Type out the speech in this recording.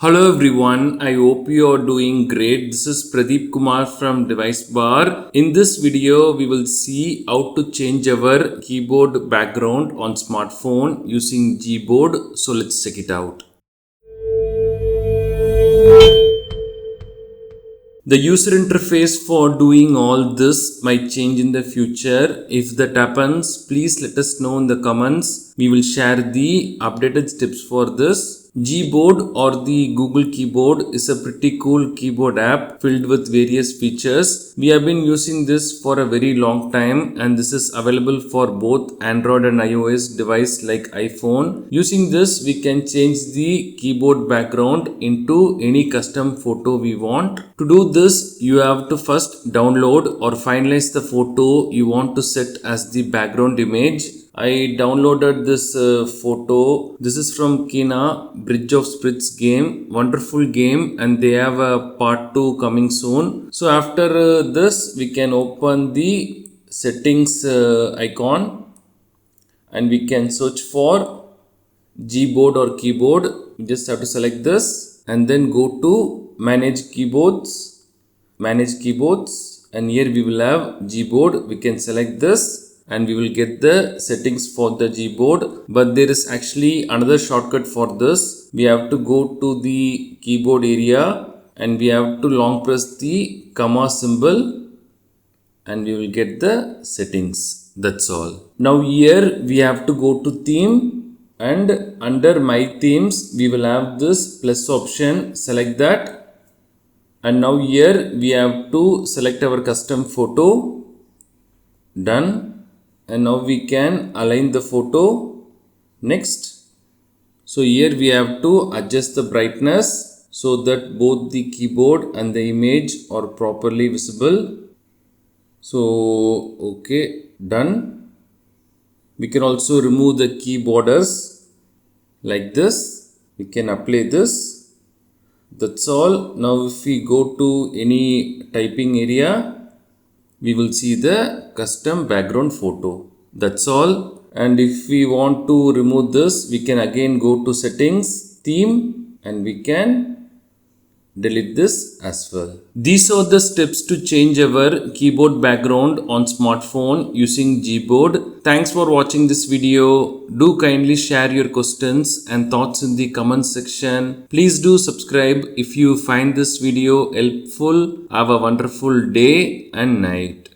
Hello everyone, I hope you are doing great. This is Pradeep Kumar from DeviceBAR. In this video, we will see how to change our keyboard background on smartphone using Gboard. So let's check it out. The user interface for doing all this might change in the future. If that happens, please let us know in the comments. We will share the updated steps for this. Gboard or the Google Keyboard is a pretty cool keyboard app filled with various features. We have been using this for a very long time and this is available for both Android and iOS device like iPhone. Using this, we can change the keyboard background into any custom photo we want. To do this, you have to first download or finalize the photo you want to set as the background image. I downloaded this photo. This is from Kina Bridge of Spirits game. Wonderful game, and they have a part 2 coming soon. So after this, we can open the settings icon and we can search for Gboard or keyboard. You just have to select this and then go to manage keyboards, and here we will have Gboard. We can select this and we will get the settings for the Gboard, but there is actually another shortcut for this. We have to go to the keyboard area and we have to long press the comma symbol and we will get the settings. That's all. Now here we have to go to theme and under my themes we will have this plus option. Select that, and now here we have to select our custom photo. Done. And now we can align the photo. Next. So here we have to adjust the brightness so that both the keyboard and the image are properly visible. So okay, done. We can also remove the key borders like this. We can apply this. That's all. Now if we go to any typing area, we will see the custom background photo. That's all. And if we want to remove this, we can again go to settings, theme, and we can delete this as well. These are the steps to change our keyboard background on smartphone using Gboard. Thanks for watching this video. Do kindly share your questions and thoughts in the comment section. Please do subscribe if you find this video helpful. Have a wonderful day and night.